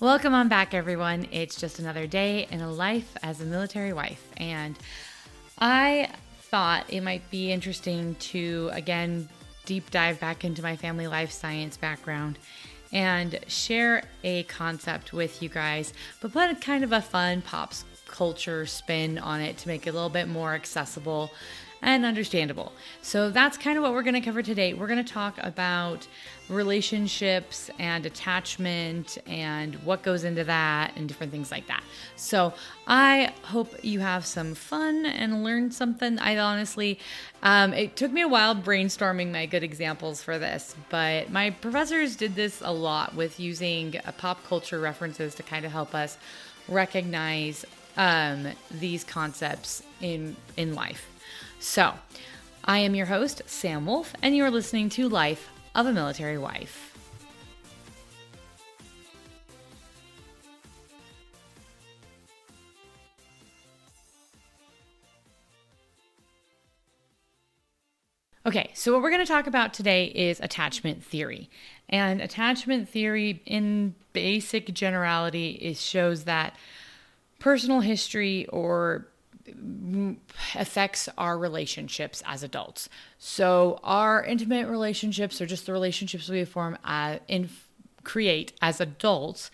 Welcome on back, everyone. It's just another day in a life as a military wife. And I thought it might be interesting to, again, deep dive back into my family life science background and share a concept with you guys, but put kind of a fun pop culture spin on it to make it a little bit more accessible and understandable. So that's kind of what we're going to cover today. We're going to talk about relationships and attachment and what goes into that and different things like that. So I hope you have some fun and learn something. I honestly, it took me a while brainstorming my good examples for this, but my professors did this a lot with using pop culture references to kind of help us recognize these concepts in life. So, I am your host, Sam Wolf, and you are listening to Life of a Military Wife. Okay, so what we're going to talk about today is attachment theory. And attachment theory, in basic generality, shows that personal history or affects our relationships as adults. So our intimate relationships, or just the relationships we form create as adults,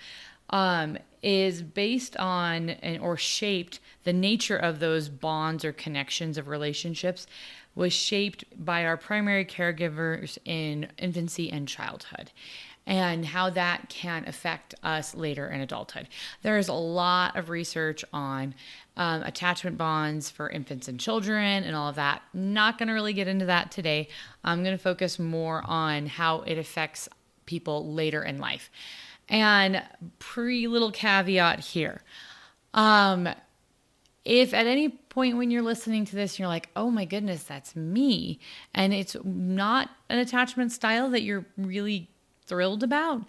is based on or shaped, the nature of those bonds or connections of relationships was shaped by our primary caregivers in infancy and childhood, and how that can affect us later in adulthood. There's a lot of research on attachment bonds for infants and children and all of that. Not going to really get into that today. I'm going to focus more on how it affects people later in life. And little caveat here. If at any point when you're listening to this, you're like, oh my goodness, that's me, and it's not an attachment style that you're really thrilled about,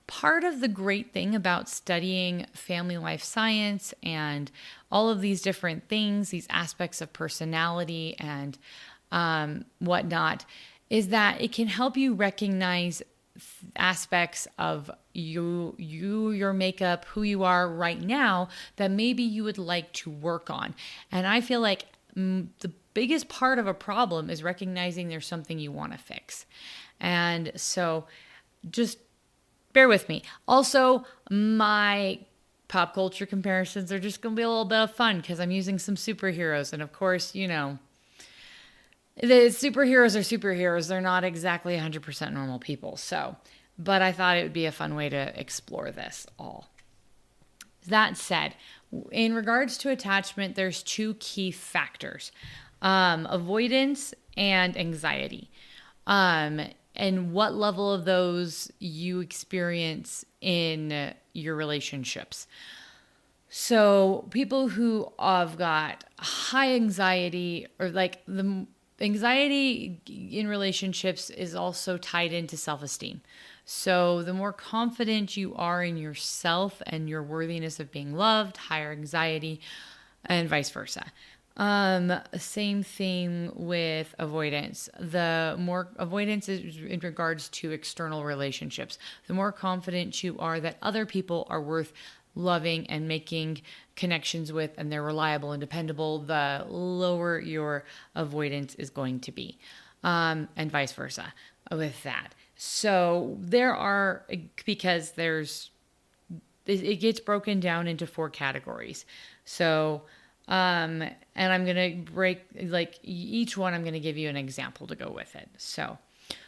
part of the great thing about studying family life science and all of these different things, these aspects of personality and whatnot, is that it can help you recognize aspects of your makeup, who you are right now, that maybe you would like to work on. And I feel like the biggest part of a problem is recognizing there's something you want to fix. And so just bear with me. Also, my pop culture comparisons are just going to be a little bit of fun because I'm using some superheroes. And of course, the superheroes are superheroes. They're not exactly 100% normal people. But I thought it would be a fun way to explore this all. That said, in regards to attachment, there's two key factors, avoidance and anxiety. And what level of those you experience in your relationships. So people who have got high anxiety, or like the anxiety in relationships is also tied into self-esteem. So the more confident you are in yourself and your worthiness of being loved, higher anxiety, and vice versa. Same thing with avoidance. The more avoidance is in regards to external relationships. The more confident you are that other people are worth loving and making connections with, and they're reliable and dependable, the lower your avoidance is going to be, and vice versa with that. So it gets broken down into 4 categories. So, and I'm going to break, like each one, I'm going to give you an example to go with it. So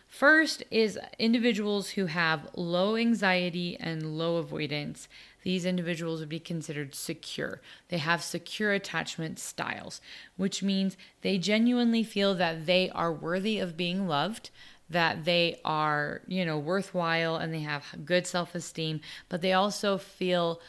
first is individuals who have low anxiety and low avoidance. These individuals would be considered secure. They have secure attachment styles, which means they genuinely feel that they are worthy of being loved, that they are, worthwhile, and they have good self-esteem, but they also feel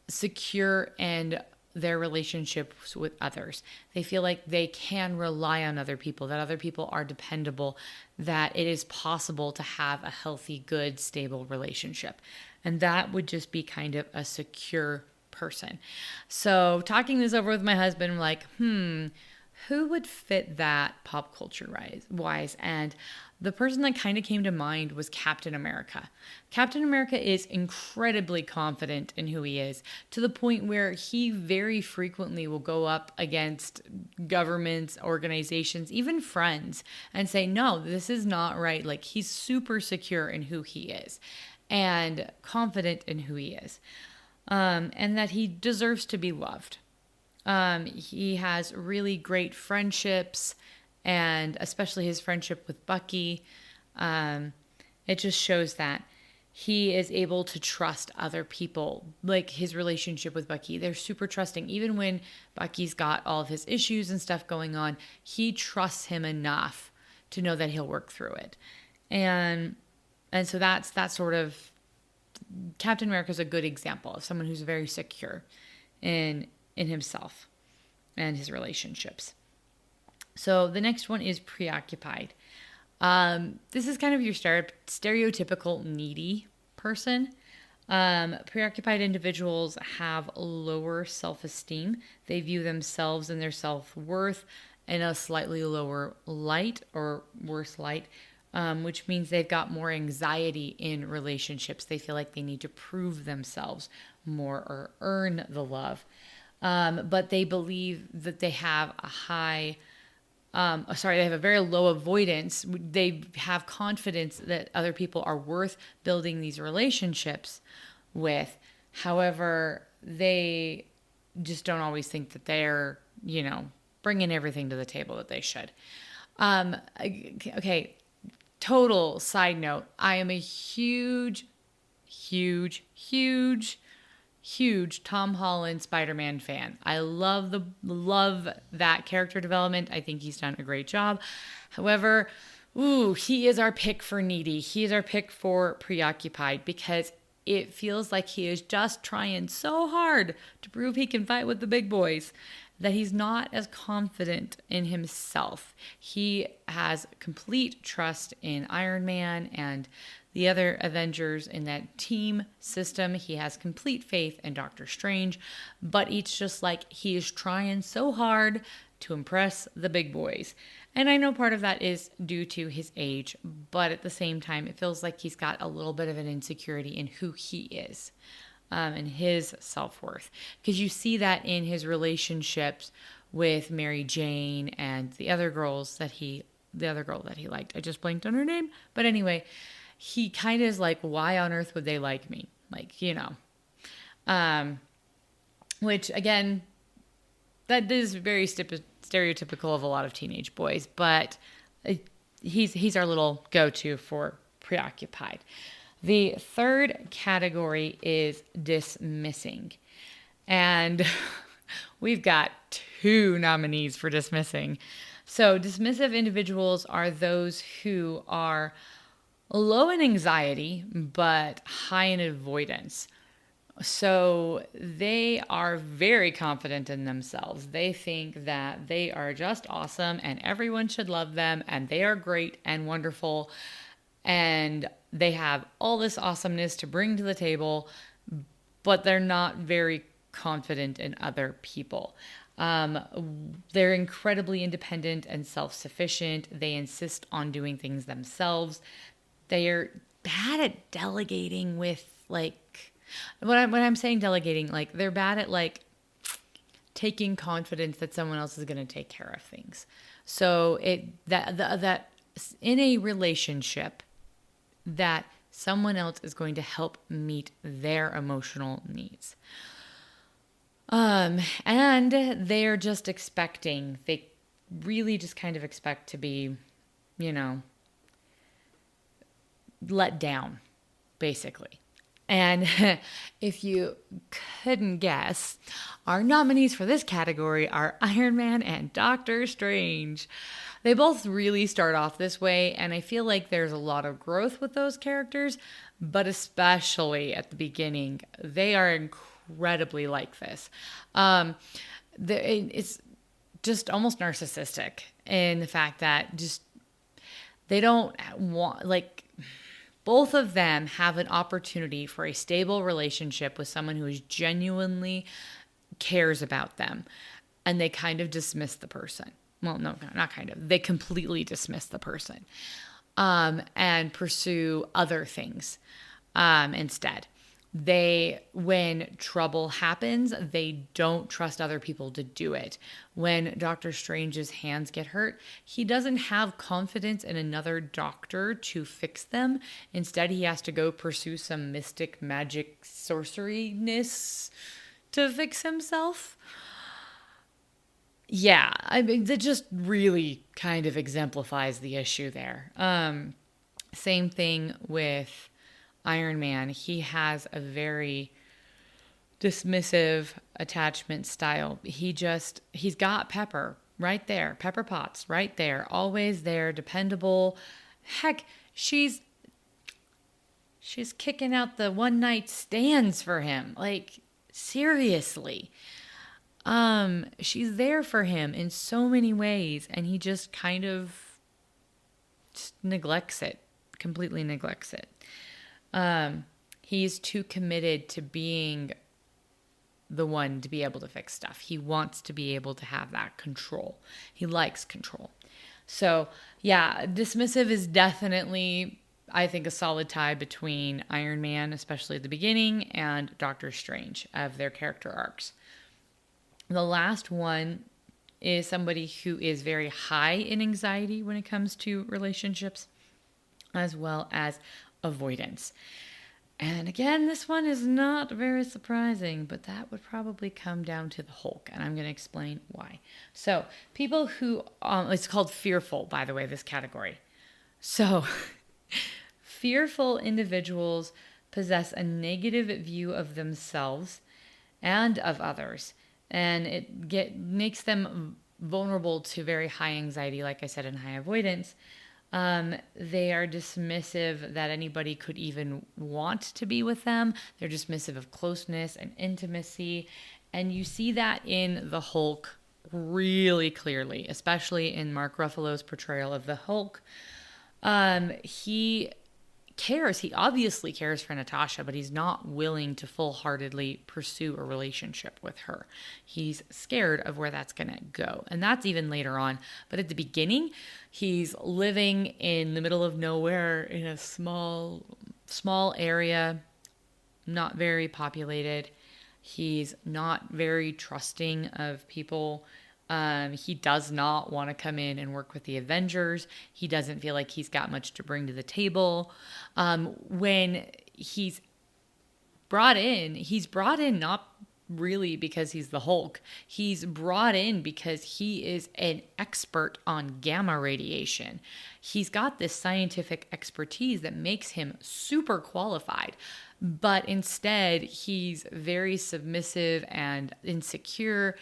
secure in their relationships with others. They feel like they can rely on other people, that other people are dependable, that it is possible to have a healthy, good, stable relationship. And that would just be kind of a secure person. So talking this over with my husband, I'm like, who would fit that pop culture wise? And the person that kind of came to mind was Captain America. Captain America is incredibly confident in who he is, to the point where he very frequently will go up against governments, organizations, even friends, and say, no, this is not right. Like, he's super secure in who he is and confident in who he is, and that he deserves to be loved. He has really great friendships, and especially his friendship with Bucky. It just shows that he is able to trust other people. Like his relationship with Bucky, they're super trusting. Even when Bucky's got all of his issues and stuff going on, he trusts him enough to know that he'll work through it. And so that's sort of, Captain America is a good example of someone who's very secure in himself and his relationships. So the next one is preoccupied. This is kind of your stereotypical needy person. Preoccupied individuals have lower self-esteem. They view themselves and their self-worth in a slightly lower light or worse light, which means they've got more anxiety in relationships. They feel like they need to prove themselves more or earn the love. But they believe that they have they have a very low avoidance. They have confidence that other people are worth building these relationships with. However, they just don't always think that they're, bringing everything to the table that they should. Okay, total side note. I am a huge Tom Holland Spider-Man fan. I love that character development. I think he's done a great job. However, he is our pick for needy. He is our pick for preoccupied, because it feels like he is just trying so hard to prove he can fight with the big boys that he's not as confident in himself. He has complete trust in Iron Man and the other Avengers in that team system. He has complete faith in Doctor Strange, but it's just like he is trying so hard to impress the big boys. And I know part of that is due to his age, but at the same time, it feels like he's got a little bit of an insecurity in who he is, and his self-worth. Because you see that in his relationships with Mary Jane and the other girl that he liked. I just blanked on her name. But anyway, he kind of is like, why on earth would they like me? Which again, that is very stereotypical of a lot of teenage boys, but he's our little go-to for preoccupied. The third category is dismissing. And we've got 2 nominees for dismissing. So dismissive individuals are those who are low in anxiety, but high in avoidance. So they are very confident in themselves. They think that they are just awesome and everyone should love them and they are great and wonderful. And they have all this awesomeness to bring to the table, but they're not very confident in other people. They're incredibly independent and self-sufficient. They insist on doing things themselves. They're bad at delegating with when I'm saying delegating, they're bad at taking confidence that someone else is going to take care of things. So that in a relationship, that someone else is going to help meet their emotional needs. And they're just expecting, they really just kind of expect to be, let down, basically. And if you couldn't guess, our nominees for this category are Iron Man and Doctor Strange. They both really start off this way, and I feel like there's a lot of growth with those characters, but especially at the beginning, they are incredibly like this. It's just almost narcissistic in the fact that just they don't want, both of them have an opportunity for a stable relationship with someone who genuinely cares about them, and they kind of dismiss the person. well, no, not kind of, they completely dismiss the person and pursue other things instead. When trouble happens, they don't trust other people to do it. When Doctor Strange's hands get hurt, he doesn't have confidence in another doctor to fix them. Instead, he has to go pursue some mystic magic sorceryness to fix himself. Yeah, I mean, that just really kind of exemplifies the issue there. Same thing with Iron Man. He has a very dismissive attachment style. He's got Pepper right there, Pepper Potts right there, always there, dependable. Heck, she's kicking out the one night stands for him. Like, seriously. She's there for him in so many ways, and he just kind of just neglects it, completely neglects it. He's too committed to being the one to be able to fix stuff. He wants to be able to have that control. He likes control. So, yeah, dismissive is definitely, I think, a solid tie between Iron Man, especially at the beginning, and Doctor Strange of their character arcs. The last one is somebody who is very high in anxiety when it comes to relationships, as well as avoidance. And again, this one is not very surprising, but that would probably come down to the Hulk, and I'm going to explain why. So, people who, it's called fearful, by the way, this category. So, fearful individuals possess a negative view of themselves and of others, and it makes them vulnerable to very high anxiety, like I said, and high avoidance. They are dismissive that anybody could even want to be with them. They're dismissive of closeness and intimacy. And you see that in the Hulk really clearly, especially in Mark Ruffalo's portrayal of the Hulk. He cares. He obviously cares for Natasha, but he's not willing to full-heartedly pursue a relationship with her. He's scared of where that's going to go. And that's even later on. But at the beginning, he's living in the middle of nowhere in a small area, not very populated. He's not very trusting of people. He does not want to come in and work with the Avengers. He doesn't feel like he's got much to bring to the table. When he's brought in not really because he's the Hulk. He's brought in because he is an expert on gamma radiation. He's got this scientific expertise that makes him super qualified. But instead, he's very submissive and insecure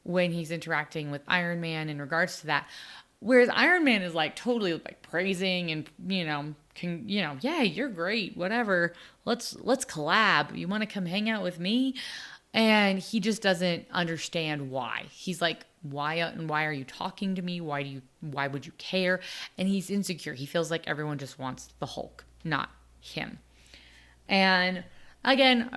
when he's interacting with Iron Man in regards to that. Whereas Iron Man is like totally like praising and, yeah, you're great, whatever. Let's collab. You want to come hang out with me? And he just doesn't understand why. He's like, why are you talking to me? Why would you care? And he's insecure. He feels like everyone just wants the Hulk, not him. And again,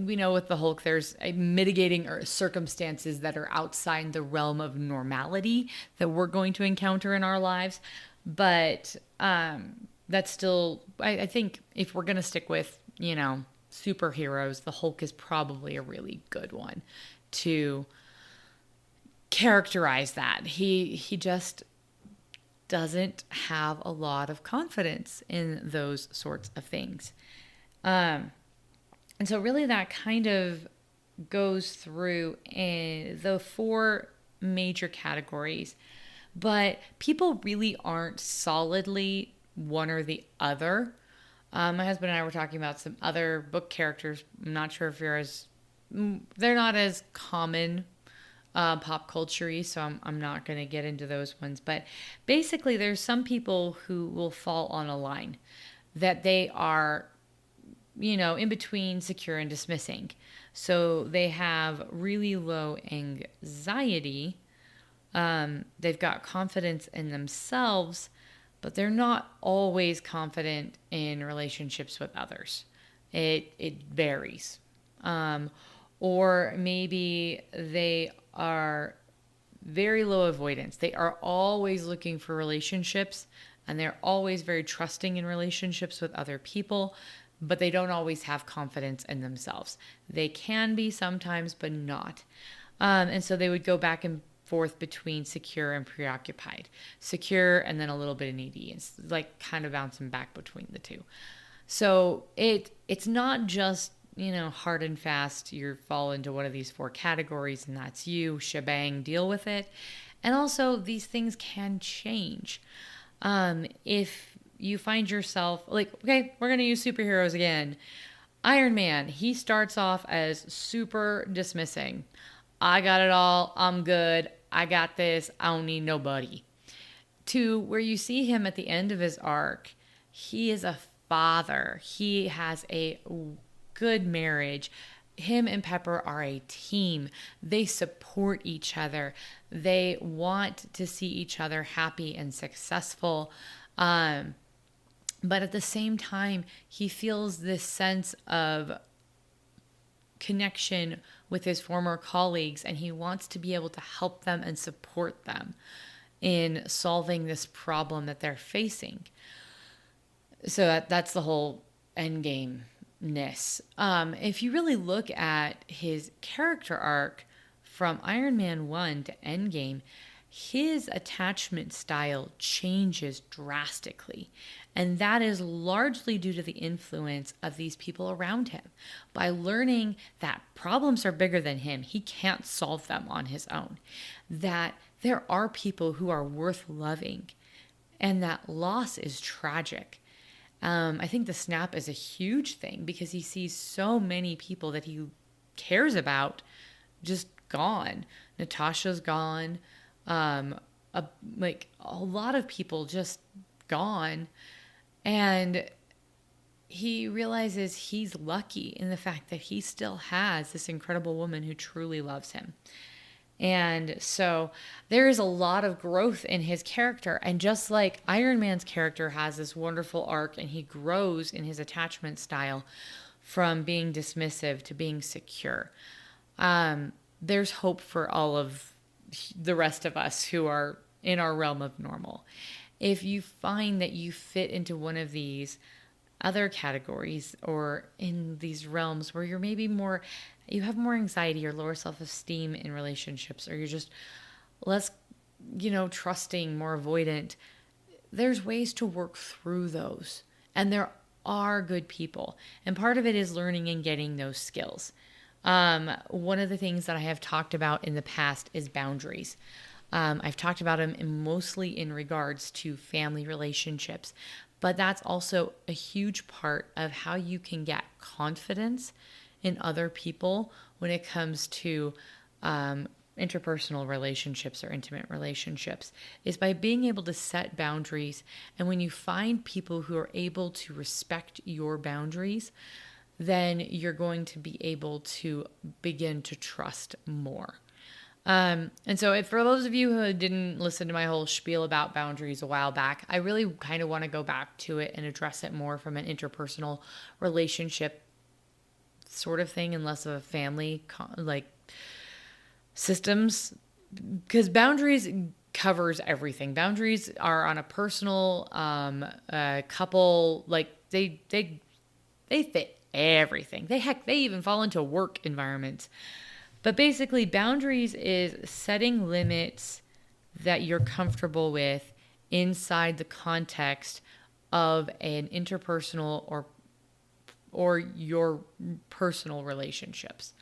we know with the Hulk, there's mitigating circumstances that are outside the realm of normality that we're going to encounter in our lives. But that's still, I think if we're going to stick with, superheroes, the Hulk is probably a really good one to characterize that. He just doesn't have a lot of confidence in those sorts of things. And so really that kind of goes through the four major categories, but people really aren't solidly one or the other. My husband and I were talking about some other book characters. I'm not sure if they're not as common pop culture-y, so I'm not going to get into those ones. But basically there's some people who will fall on a line that they are in between secure and dismissing. So they have really low anxiety. They've got confidence in themselves, but they're not always confident in relationships with others. It varies. Or maybe they are very low avoidance. They are always looking for relationships, and they're always very trusting in relationships with other people, but they don't always have confidence in themselves. They can be sometimes, but not. And so they would go back and forth between secure and preoccupied. Secure and then a little bit of needy. It's like kind of bouncing back between the two. So it's not just, hard and fast, you fall into one of these four categories and that's you, shebang, deal with it. And also these things can change. If you find yourself like, okay, we're going to use superheroes again. Iron Man, he starts off as super dismissing. I got it all. I'm good. I got this. I don't need nobody. To where you see him at the end of his arc, he is a father. He has a good marriage. Him and Pepper are a team. They support each other. They want to see each other happy and successful. But at the same time, he feels this sense of connection with his former colleagues, and he wants to be able to help them and support them in solving this problem that they're facing. So that's the whole endgame-ness. If you really look at his character arc from Iron Man 1 to Endgame, his attachment style changes drastically. And that is largely due to the influence of these people around him. By learning that problems are bigger than him, he can't solve them on his own. That there are people who are worth loving, and that loss is tragic. I think the snap is a huge thing because he sees so many people that he cares about just gone. Natasha's gone. A lot of people just gone. And he realizes he's lucky in the fact that he still has this incredible woman who truly loves him. And so there is a lot of growth in his character. And just like Iron Man's character has this wonderful arc and he grows in his attachment style from being dismissive to being secure, there's hope for all of the rest of us who are in our realm of normal. If you find that you fit into one of these other categories or in these realms where you're maybe more, you have more anxiety or lower self-esteem in relationships, or you're just less, trusting, more avoidant, there's ways to work through those. And there are good people. And part of it is learning and getting those skills. One of the things that I have talked about in the past is boundaries. I've talked about them mostly in regards to family relationships, but that's also a huge part of how you can get confidence in other people when it comes to interpersonal relationships or intimate relationships, is by being able to set boundaries. And when you find people who are able to respect your boundaries, then you're going to be able to begin to trust more. And so for those of you who didn't listen to my whole spiel about boundaries a while back, I really kind of want to go back to it and address it more from an interpersonal relationship sort of thing and less of a family systems, because boundaries covers everything. Boundaries are on a personal, couple, they fit everything. They even fall into work environments. But basically, boundaries is setting limits that you're comfortable with inside the context of an interpersonal or your personal relationships.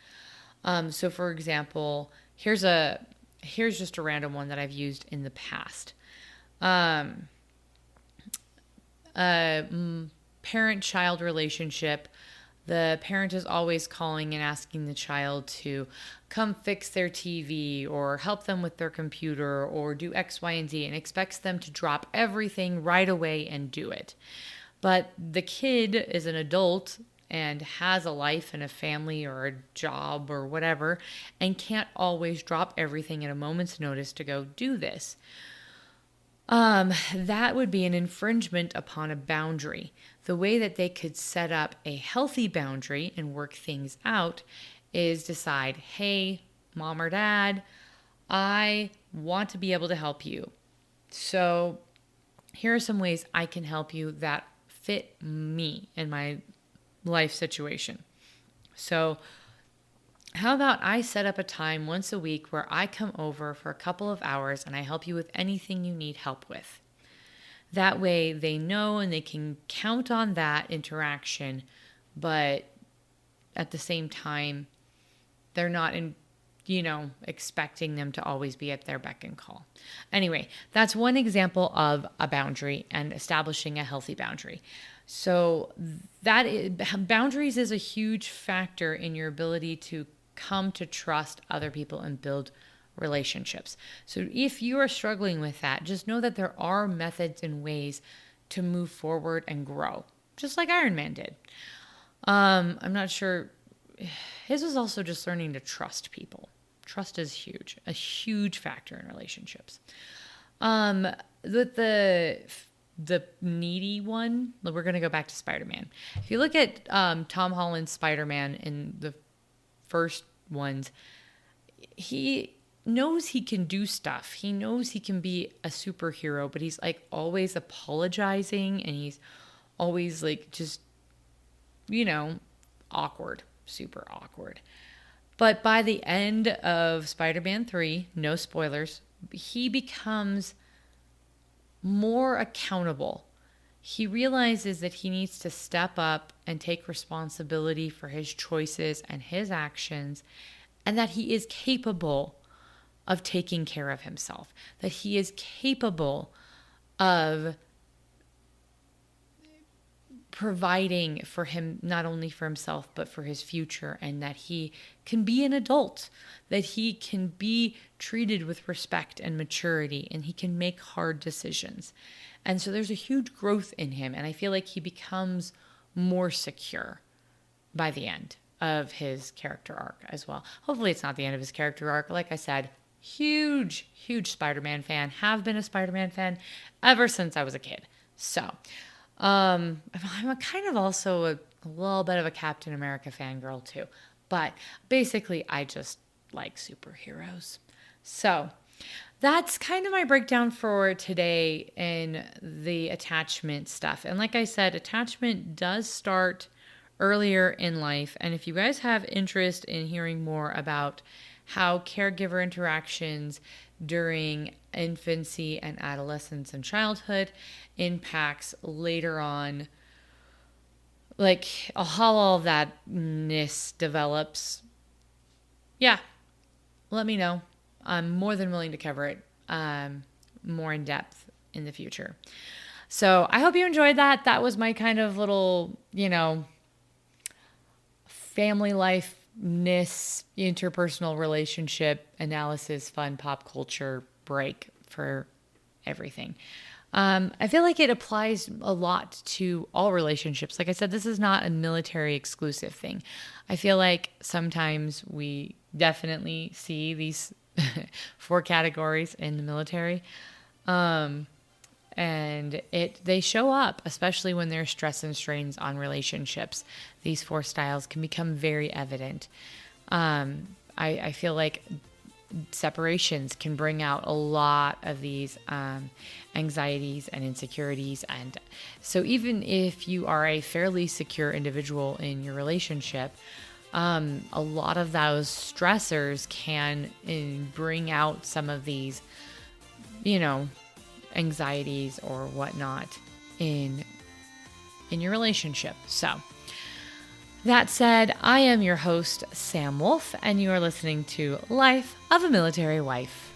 So, for example, here's just a random one that I've used in the past. Parent-child relationship. The parent is always calling and asking the child to come fix their TV or help them with their computer or do X, Y, and Z, and expects them to drop everything right away and do it. But the kid is an adult and has a life and a family or a job or whatever, and can't always drop everything at a moment's notice to go do this. That would be an infringement upon a boundary. The way that they could set up a healthy boundary and work things out is decide, hey, mom or dad, I want to be able to help you. So here are some ways I can help you that fit me and my life situation. So how about I set up a time once a week where I come over for a couple of hours and I help you with anything you need help with. That way they know and they can count on that interaction, but at the same time, they're not expecting them to always be at their beck and call. Anyway, that's one example of a boundary and establishing a healthy boundary. So boundaries is a huge factor in your ability to come to trust other people and build relationships. So if you are struggling with that, just know that there are methods and ways to move forward and grow, just like Iron Man did. I'm not sure. His was also just learning to trust people. Trust is huge, a huge factor in relationships. With the needy one, we're going to go back to Spider-Man. If you look at Tom Holland's Spider-Man in the first ones, he knows he can do stuff. He knows he can be a superhero, but he's like always apologizing and he's always like just, awkward, super awkward. But by the end of Spider-Man 3, no spoilers, he becomes more accountable. He realizes that he needs to step up and take responsibility for his choices and his actions, and that he is capable of taking care of himself, that he is capable of providing for him, not only for himself, but for his future, and that he can be an adult, that he can be treated with respect and maturity, and he can make hard decisions. And so there's a huge growth in him, and I feel like he becomes more secure by the end of his character arc as well. Hopefully it's not the end of his character arc. Like I said, huge Spider-Man fan, have been a Spider-Man fan ever since I was a kid. So I'm a kind of also a little bit of a Captain America fangirl too. But basically, I just like superheroes. So that's kind of my breakdown for today in the attachment stuff. And like I said, attachment does start earlier in life. And if you guys have interest in hearing more about how caregiver interactions during infancy and adolescence and childhood impacts later on, like how all of that-ness develops, let me know. I'm more than willing to cover it more in depth in the future. So I hope you enjoyed that. That was my kind of little, family life-ness, interpersonal relationship analysis, fun pop culture break for everything. I feel like it applies a lot to all relationships. Like I said, this is not a military exclusive thing. I feel like sometimes we definitely see these 4 categories in the military. And they show up, especially when there's stress and strains on relationships. These 4 styles can become very evident. I feel like separations can bring out a lot of these anxieties and insecurities. And so even if you are a fairly secure individual in your relationship, a lot of those stressors can bring out some of these, anxieties or whatnot in your relationship. So that said, I am your host, Sam Wolf, and you are listening to Life of a Military Wife.